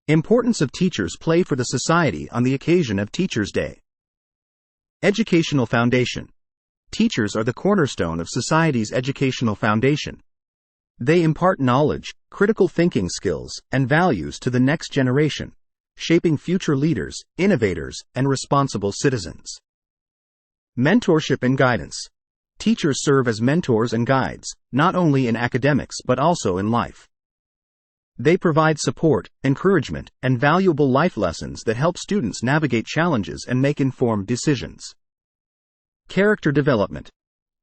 Importance of teachers play for the society on the occasion of Teachers' Day. Educational foundation. Teachers are the cornerstone of society's educational foundation. They impart knowledge, critical thinking skills, and values to the next generation, shaping future leaders, innovators, and responsible citizens. Mentorship and guidance. Teachers serve as mentors and guides, not only in academics but also in life. They provide support, encouragement, and valuable life lessons that help students navigate challenges and make informed decisions. Character development.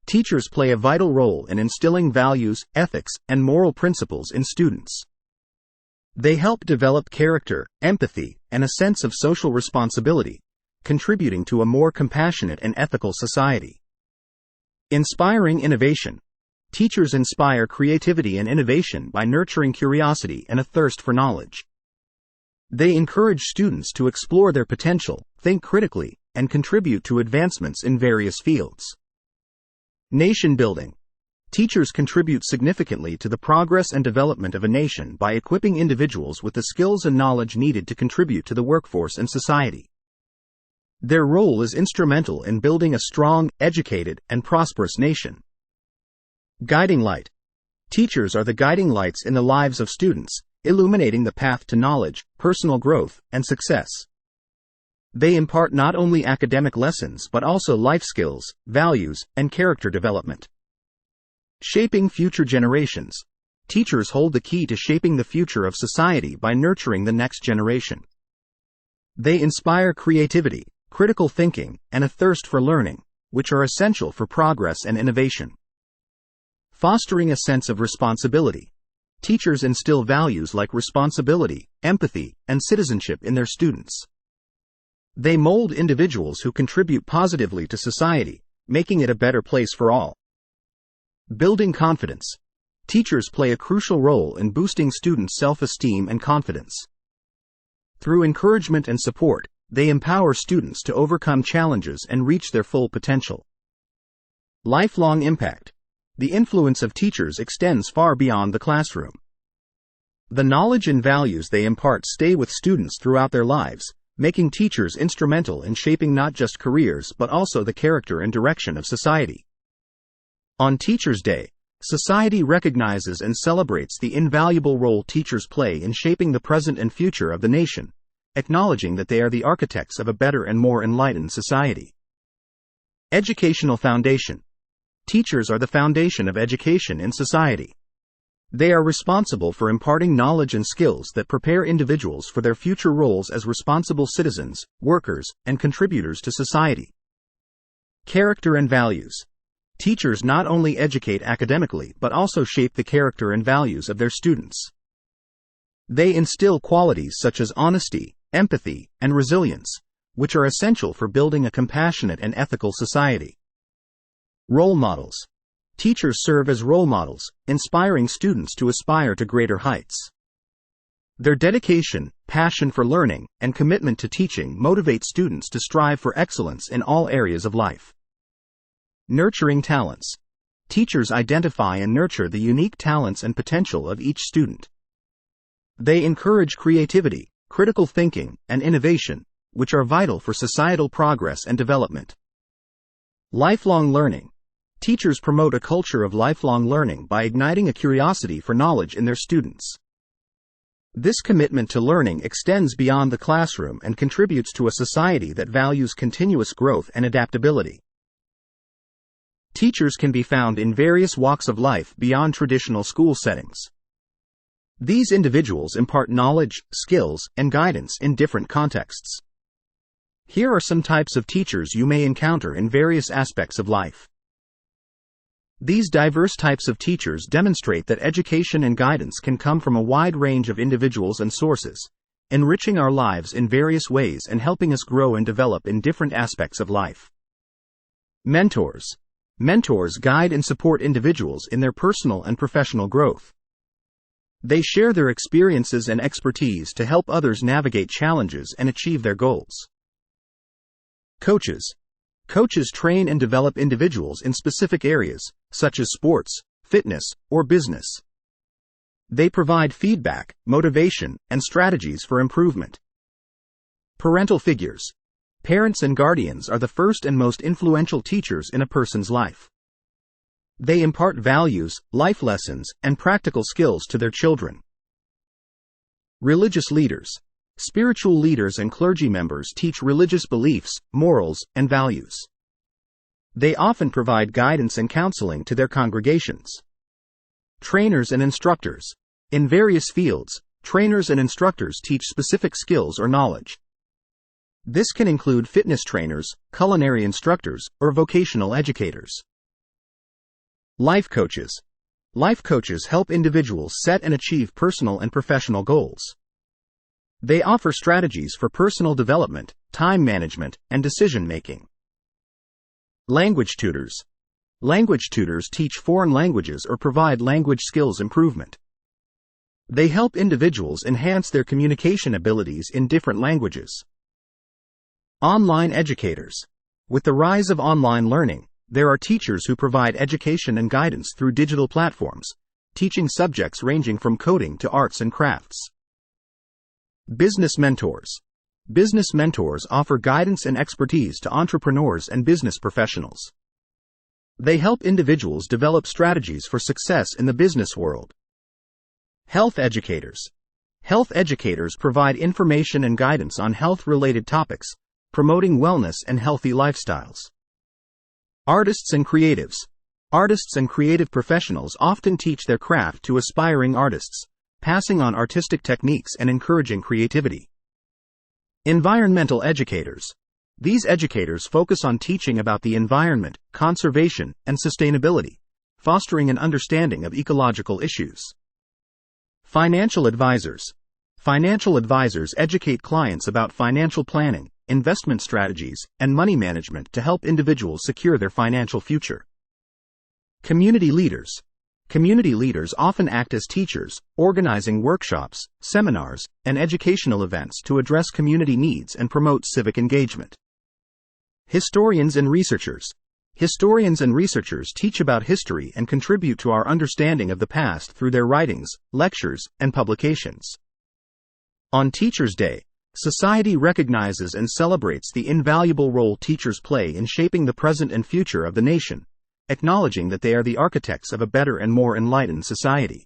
Teachers play a vital role in instilling values, ethics, and moral principles in students. They help develop character, empathy, and a sense of social responsibility, contributing to a more compassionate and ethical society. Inspiring innovation. Teachers inspire creativity and innovation by nurturing curiosity and a thirst for knowledge. They encourage students to explore their potential, think critically, and contribute to advancements in various fields. Nation building. Teachers contribute significantly to the progress and development of a nation by equipping individuals with the skills and knowledge needed to contribute to the workforce and society. Their role is instrumental in building a strong, educated, and prosperous nation. Guiding light. Teachers are the guiding lights in the lives of students, illuminating the path to knowledge, personal growth, and success. They impart not only academic lessons but also life skills, values, and character development. Shaping future generations. Teachers hold the key to shaping the future of society by nurturing the next generation. They inspire creativity, critical thinking, and a thirst for learning, which are essential for progress and innovation. Fostering a sense of responsibility. Teachers instill values like responsibility, empathy, and citizenship in their students. They mold individuals who contribute positively to society, making it a better place for all. Building confidence. Teachers play a crucial role in boosting students' self-esteem and confidence. Through encouragement and support, they empower students to overcome challenges and reach their full potential. Lifelong impact. The influence of teachers extends far beyond the classroom. The knowledge and values they impart stay with students throughout their lives, making teachers instrumental in shaping not just careers but also the character and direction of society. On Teachers' Day, society recognizes and celebrates the invaluable role teachers play in shaping the present and future of the nation, acknowledging that they are the architects of a better and more enlightened society. Educational foundation. Teachers are the foundation of education in society. They are responsible for imparting knowledge and skills that prepare individuals for their future roles as responsible citizens, workers, and contributors to society. Character and values. Teachers not only educate academically but also shape the character and values of their students. They instill qualities such as honesty, empathy, and resilience, which are essential for building a compassionate and ethical society. Role models. Teachers serve as role models, inspiring students to aspire to greater heights. Their dedication, passion for learning, and commitment to teaching motivate students to strive for excellence in all areas of life. Nurturing talents. Teachers identify and nurture the unique talents and potential of each student. They encourage creativity, critical thinking, and innovation, which are vital for societal progress and development. Lifelong learning. Teachers promote a culture of lifelong learning by igniting a curiosity for knowledge in their students. This commitment to learning extends beyond the classroom and contributes to a society that values continuous growth and adaptability. Teachers can be found in various walks of life beyond traditional school settings. These individuals impart knowledge, skills, and guidance in different contexts. Here are some types of teachers you may encounter in various aspects of life. These diverse types of teachers demonstrate that education and guidance can come from a wide range of individuals and sources, enriching our lives in various ways and helping us grow and develop in different aspects of life. Mentors. Mentors guide and support individuals in their personal and professional growth. They share their experiences and expertise to help others navigate challenges and achieve their goals. Coaches. Coaches train and develop individuals in specific areas, such as sports, fitness, or business. They provide feedback, motivation, and strategies for improvement. Parental figures. Parents and guardians are the first and most influential teachers in a person's life. They impart values, life lessons, and practical skills to their children. Religious leaders. Spiritual leaders and clergy members teach religious beliefs, morals, and values. They often provide guidance and counseling to their congregations. Trainers and instructors. In various fields, trainers and instructors teach specific skills or knowledge. This can include fitness trainers, culinary instructors, or vocational educators. Life coaches. Life coaches help individuals set and achieve personal and professional goals. They offer strategies for personal development, time management, and decision-making. Language tutors. Language tutors teach foreign languages or provide language skills improvement. They help individuals enhance their communication abilities in different languages. Online educators. With the rise of online learning, there are teachers who provide education and guidance through digital platforms, teaching subjects ranging from coding to arts and crafts. Business mentors. Business mentors offer guidance and expertise to entrepreneurs and business professionals. They help individuals develop strategies for success in the business world. Health educators. Health educators provide information and guidance on health-related topics, promoting wellness and healthy lifestyles. Artists and creatives. Artists and creative professionals often teach their craft to aspiring artists, passing on artistic techniques and encouraging creativity. Environmental educators. These educators focus on teaching about the environment, conservation, and sustainability, fostering an understanding of ecological issues. Financial advisors. Financial advisors educate clients about financial planning, investment strategies, and money management to help individuals secure their financial future. Community leaders. Community leaders often act as teachers, organizing workshops, seminars, and educational events to address community needs and promote civic engagement. Historians and researchers. Historians and researchers teach about history and contribute to our understanding of the past through their writings, lectures, and publications. On Teachers' Day, society recognizes and celebrates the invaluable role teachers play in shaping the present and future of the nation, acknowledging that they are the architects of a better and more enlightened society.